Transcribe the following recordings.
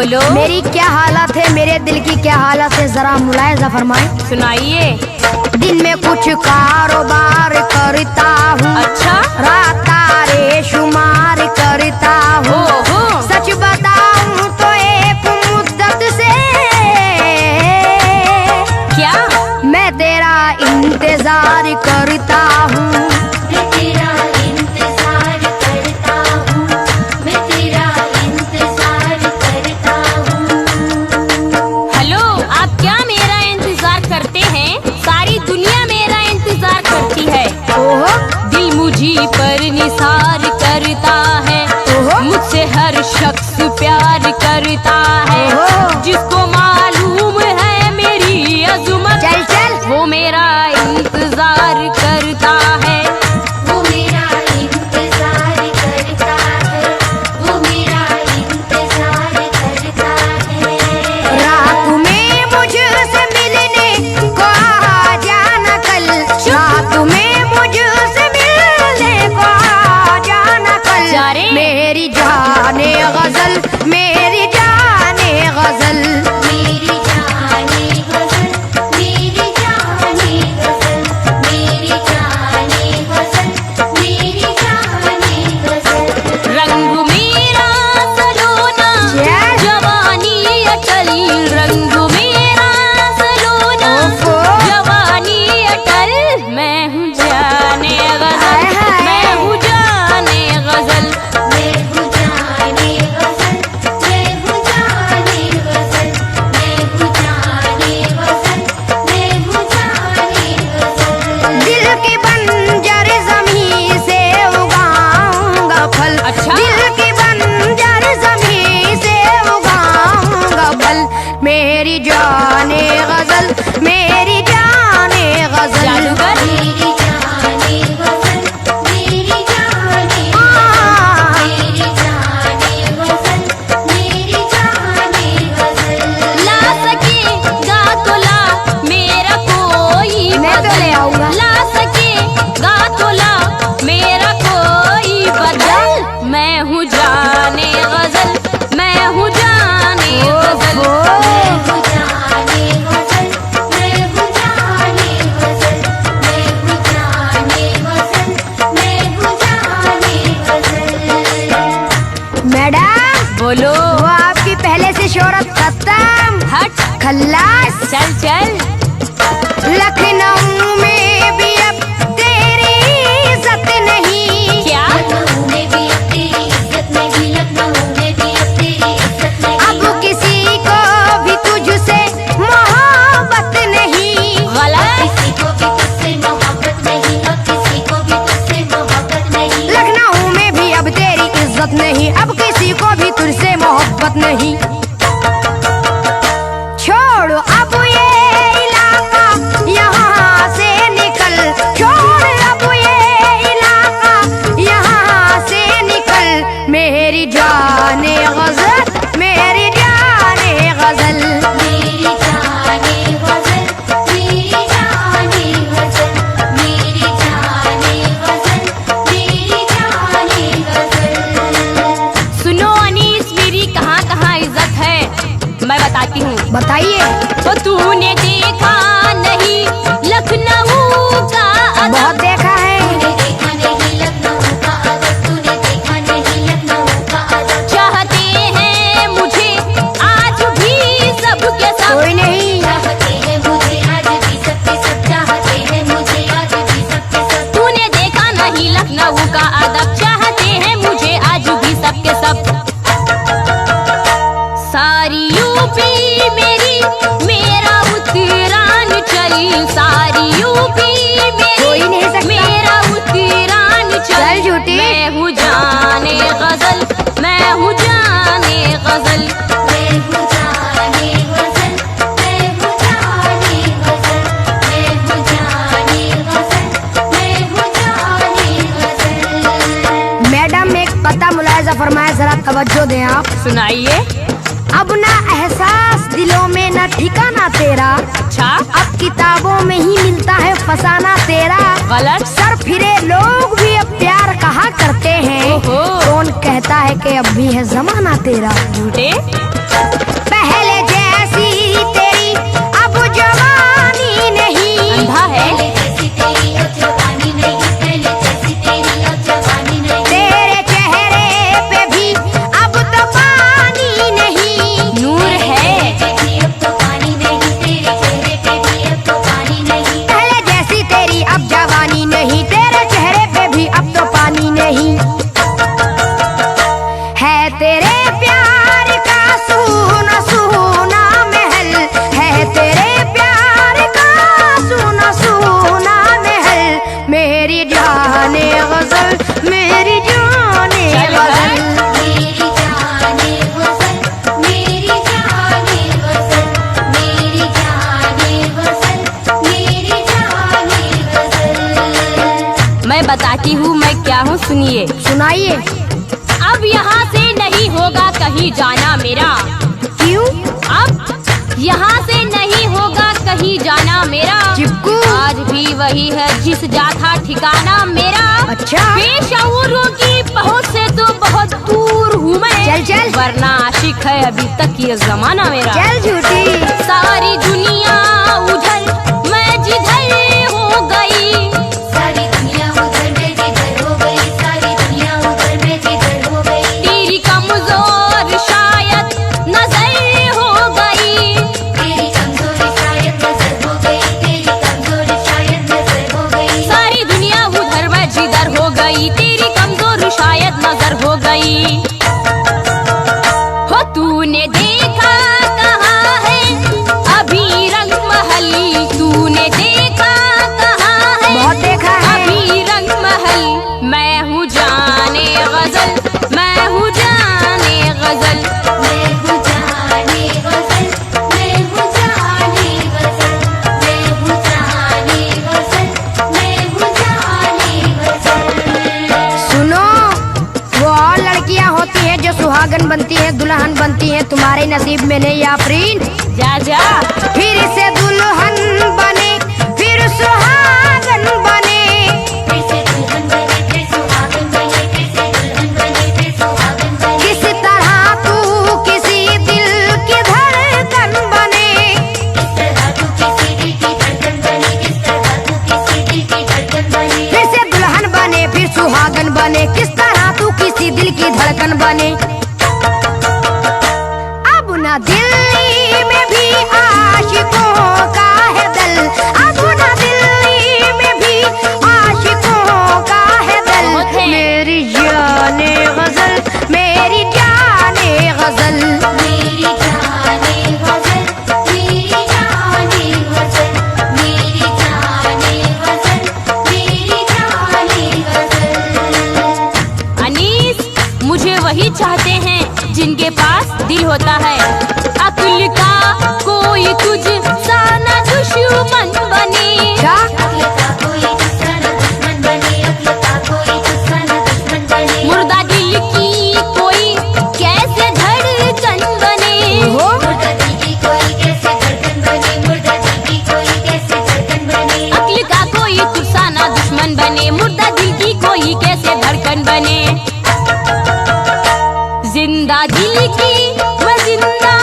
बोलो। मेरी क्या हालत है, मेरे दिल की क्या हालत है, जरा मुलायजा फरमाए। सुनाइए। दिन में कुछ कारोबार करता हूँ, अच्छा। रात तारे शुमार करता हूँ। सच बताऊँ तो एक मुद्दत से क्या मैं तेरा इंतजार करता हूँ। दिल मुझी पर निसार करता है, मुझसे हर शख्स प्यार करता है। जिसको मालूम है मेरी अज़मत, चल चल वो मेरा इंतजार करता है। वो मेरा इंतजार करता है, वो मेरा इंतजार करता है। रात में मुझसे मिलने को आ जाना कल, रात में मेरी जाने गजल, मेरी जाने गजल, मेरी जाने गजल, मेरी जाने गजल, मेरी जाने गजल, मेरी जाने गजल। रंग मेरा सलोना जवानी अटल, रंग मेरा सलोना जवानी अटल। मैं हूँ जाने गजल, मैं हूँ जाने गजल। मेरी जाने गजल, मेरी जाने गजल, जादूगर। मेरी जाने गजल, मेरी जाने गजल, मेरी जाने गजल, मेरी जाने गजल। ला सकेगा तो ला मेरा कोई मैं तो ले आऊंगा। ला सकेगा तो ला मेरा कोई बदल। मैं हूँ जाने गजल, मैं हूँ जाने गजल। मैडम बोलो। वो आपकी पहले से शोहरत खत्म। हट खल्लास। चल चल। लखनऊ में भी अब तेरी इज्जत नहीं। क्या लखनऊ में भी अब तेरी इज्जत नहीं, लखनऊ में भी अब तेरी इज्जत नहीं। अब किसी को भी तुझसे मोहब्बत नहीं। गलत। किसी को भी तुझसे मोहब्बत नहीं, अब किसी को भी तुझसे मोहब्बत नहीं। लखनऊ में भी अब तेरी इज्जत नहीं, अब किसी को भी तुझसे मोहब्बत नहीं। छोड़ अब ये इलाका, यहाँ से निकल। छोड़ अब ये इलाका, यहाँ से निकल। मेरी जाने गजल, मेरी जाने गजल, मेरी जाने गजल, मेरी जाने गजल, मेरी जाने गजल, मेरी जाने गजल। सुनो अनीस, मेरी कहाँ कहाँ इज्जत है मैं बताती हूँ। बताइए। तो तूने देखा नहीं लखनऊ का अदब। बहुत देखा है। तूने देखा नहीं लखनऊ का अदब, तूने देखा नहीं लखनऊ का अदब। चाहते हैं मुझे आज भी सबके सब। कोई नहीं। चाहते हैं मुझे आज भी सबके सब, चाहते हैं मुझे आज भी सबके सब। तूने देखा नहीं लखनऊ का अदब, चाहते हैं मुझे आज भी सबके सब। सारी यूपी मेरी, मेरा उत्तरांचल। सारी यूपी कोई नहीं मेरी, सकता। मेरा उत्तरांचल। चल झूठी। मैं हूँ जाने गजल, मैं हूँ जाने गजल। मैं हूँ जाने गजल, मैं हूँ जाने गजल, मैं हूँ जाने गजल, मैं हूँ जाने गजल। मैडम एक पता मुलायजा फरमाए, जरा तवज्जो दें आप। सुनाइए। अब ना एहसास दिलों में न ठिकाना तेरा। अच्छा। अब किताबों में ही मिलता है फसाना तेरा। गलत। सर फिरे लोग भी अब प्यार कहा करते हैं। ओहो। कौन कहता है कि अब भी है जमाना तेरा। झूठे। मैं बताती हूँ मैं क्या हूँ, सुनिए। सुनाइए। अब यहाँ से नहीं होगा कहीं जाना मेरा। क्यों? अब यहाँ से नहीं होगा कहीं जाना मेरा। चिपकू। आज भी वही है जिस जाता ठिकाना मेरा। अच्छा। बेशऊरों की पहुँच से तो बहुत दूर हूँ मैं। चल चल। वरना आशिक है अभी तक ये जमाना मेरा। चल झूठी। सारी दुनिया उधर मैं जिधर हो गई। सारी दुनिया उधर मैं जिधर हो गई, सारी दुनिया उधर मैं जिधर हो गई। तेरी कमजोर शायद नजर हो गई। तेरी कमजोरी शायद नजर हो गई, तेरी कमजोरी शायद नजर हो गई। सारी दुनिया उधर मैं जिधर हो गई, तेरी कमजोर शायद नजर हो गई। हो तूने देखा कहाँ है अभी रंग महल, तूने देखा कहाँ है बहुत देखा है। अभी रंग महल। मैं हूँ जाने गजल, मैं हूँ जाने गजल। मैं हूँ जाने गजल, मैं हूँ जाने गजल, मैं हूँ जाने गजल, मैं हूँ जाने गजल। सुनो, वो और लड़कियां होती हैं जो सुहागन बनती हैं, दुल्हन बनती हैं, तुम्हारे नसीब में नहीं आफरीन। जा जा। फिर से दुल्हन बने, फिर सुहागन बने। फिर से दुल्हन बने, फिर सुहागन बने, फिर से दुल्हन बने, फिर सुहागन बने। किस तरह तू किसी दिल की धड़कन बने। किस तरह तू किसी दिल की धड़कन बनी, किस तरह तू किसी दिल की धड़कन बनी। फिर से दुल्हन बने, फिर सुहागन बने, किस तरह तू किसी दिल की धड़कन बने। अब न दिल्ली में भी आशिकों का है दल, अब न दिल्ली में भी आशिकों का है दल। बहुत है। मेरी जाने गजल, मेरी जाने गजल। मेरी जाने गजल, मेरी जाने गजल, मेरी जाने गजल, मेरी जाने गजल। अनीस, मुझे वही चाहते हैं जिनके पास दिल होता है। अक्ल का कोई तुझ सा न दुश्मन बने। क्या? अक्ल का कोई दूसरा न दुश्मन बने, अक्ल का कोई दूसरा न दुश्मन बने। मुर्दा दिल की कोई कैसे धड़कन बने। हो मुर्दा दिल की कोई कैसे धड़कन बने, मुर्दा दिल की कोई कैसे धड़कन बने। अक्ल का कोई तुझ सा न दुश्मन बने, मुर्दा दिल की कोई कैसे धड़कन बने। जिंदा दिल की मैं जिंदा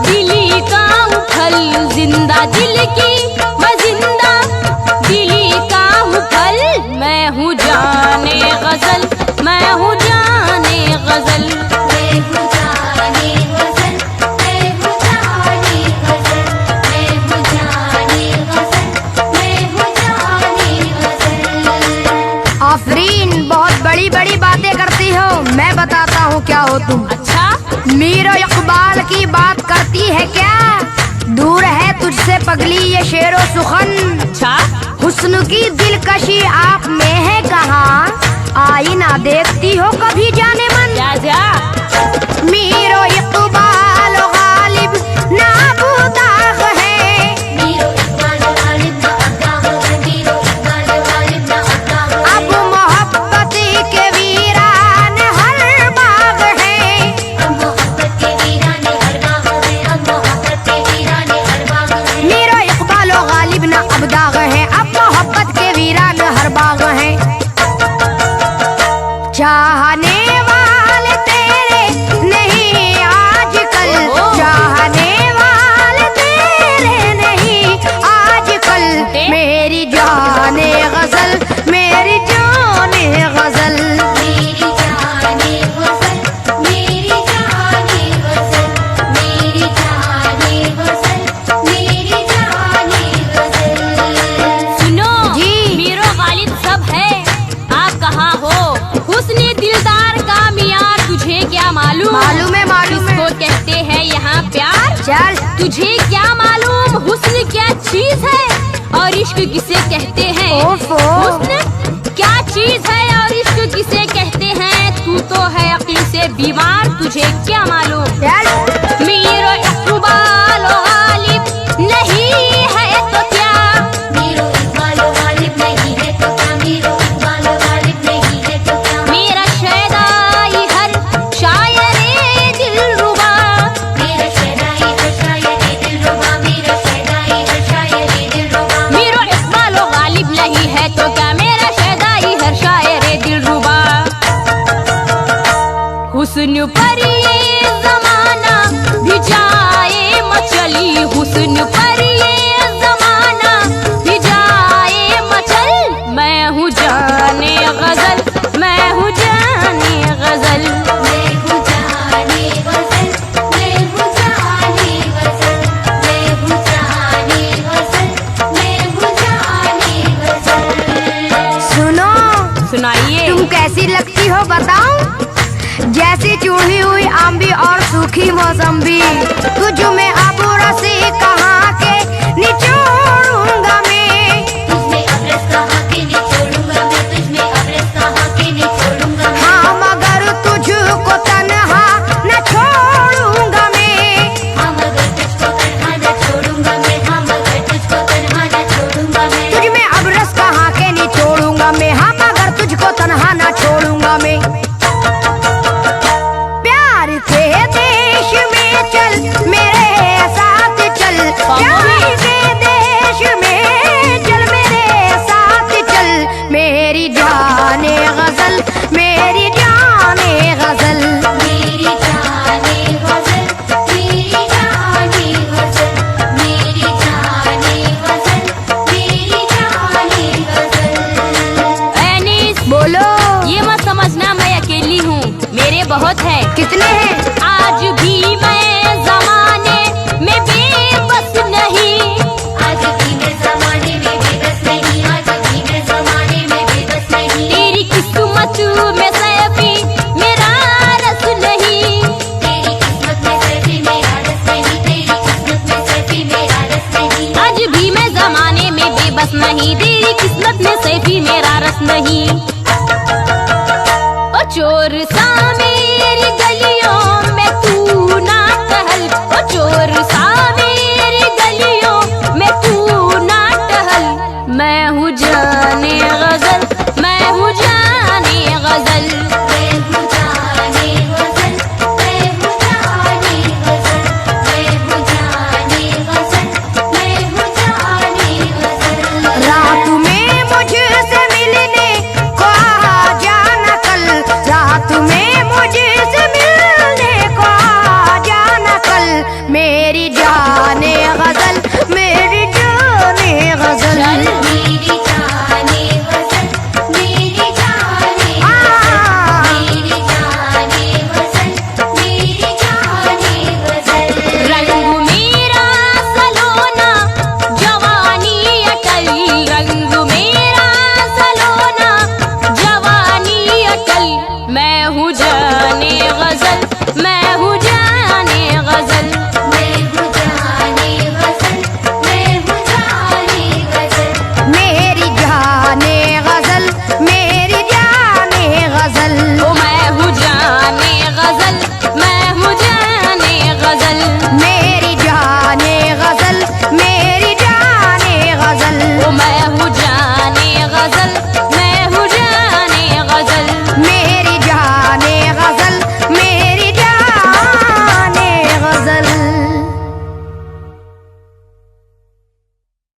दिली का हूँ फल, जिंदा दिल की मैं जिंदा दिली का हूँ फल। मैं हूँ जाने गजल, मैं हूँ जाने गजल। मैं हूँ जाने गजल, मैं हूँ जाने गजल, मैं हूँ जाने गजल, मैं हूँ जाने गजल। आफरीन, बहुत बड़ी बड़ी बातें करती हो। मैं बताता हूँ क्या हो तुम। अच्छा। मीरा इकबाल की बात करती है क्या? दूर है तुझसे पगली ये शेरो सुखन। अच्छा। हुस्न की दिलकशी आप में है कहाँ? आईना देखती हो कभी जाने मन? जा जा। मीरो इकबाल गालिब ना बुदाग है। मीरो इकबाल गालिब ना अब्दाग है, मीरो इकबाल गालिब ना अब्दाग है। अब मोहब्बत के वीरान हर बाग है। अब मोहब्बत के वीराने हर बाग है, अब मोहब्बत के वीराने हर बाग है। मीरो इकबाल गालिब ना अब्दाग है, अब मोहब्बत के वीरान हर बाग है। चाहने वाले तेरे नहीं आजकल, चाहने वाले तेरे नहीं आजकल। मेरी जाने गजल, मेरी जाने गजल। मेरी जाने गजल, मेरी जाने गजल, मेरी जाने गजल, मेरी जाने गजल। सुनो जी। मीरो गालिब सब है, आप कहाँ हो? हुस्न दिलदार का मियार तुझे क्या मालूम? मालूम है, मालूम है। किसको कहते हैं यहाँ प्यार? चल तुझे क्या मालूम हुस्न क्या चीज है और इश्क किसे कहते हैं? ओफो। हुस्न क्या चीज है और इश्क किसे कहते हैं? तू तो है अक्ल से बीमार, तुझे क्या मालूम? चल। मीरो इकबाल गालिब नहीं है तो क्या? मीरो इकबाल गालिब नहीं है तो क्या, मीरो इकबाल नहीं है तो क्या मेरा शहदाई हर शायर दिलरुबा। हुस्न पर ये जमाना भी जाए मचली, हुस्न पर ये जमाना भी जाए मचल। मैं हूँ जाने गजल, मैं हूँ जाने गजल। मैं हूँ जाने गजल, मैं हूँ जाने गजल, मैं हूँ जाने गजल, मैं हूँ जाने गजल। सुनो, सुनाइए। तुम कैसी लगती हो बताऊं? जैसी चूड़ी हुई आंबी और सूखी मौसम्बी। तुझ में अब रसी कहाँ के निचोड़ूंगा मैं। तुझमें अब रस कहाँ के निचोड़ूंगा मैं, तुझमें अब रस कहाँ के निचोड़ूंगा मैं। हाँ मगर तुझको तन्हा न छोड़ूंगा मैं। हाँ मगर तुझको तन्हा न छोड़ूंगा मैं, हाँ मगर तुझको तन्हा न छोड़ूंगा मैं। तुझ में अब रस कहाँ के निचोड़ूंगा मैं, हाँ मगर तुझको तन्हा न छोड़ूंगा मैं। प्यार के देश में चल मेरे साथ चल, प्यार के देश में चल मेरे साथ चल। मेरी जाने गजल, मेरी जाने गजल। मेरी जाने गजल, मेरी जाने गजल, मेरी जाने गजल, मेरी जाने गजल। एनिस, बोलो। ये मत समझना मैं अकेली हूँ, मेरे बहुत है। कितने हैं? आज भी मैं जमाने में बेबस नहीं। आज भी मैं जमाने में बेबस नहीं, आज भी मैं जमाने में बेबस नहीं। तेरी किस्मत में सैफी मेरा रस नहीं। तेरी किस्मत में सैफी मेरा रस नहीं, तेरी किस्मत में सैफी मेरा रस नहीं। आज भी मैं जमाने में बेबस नहीं, तेरी किस्मत में सैफी मेरा रस नहीं।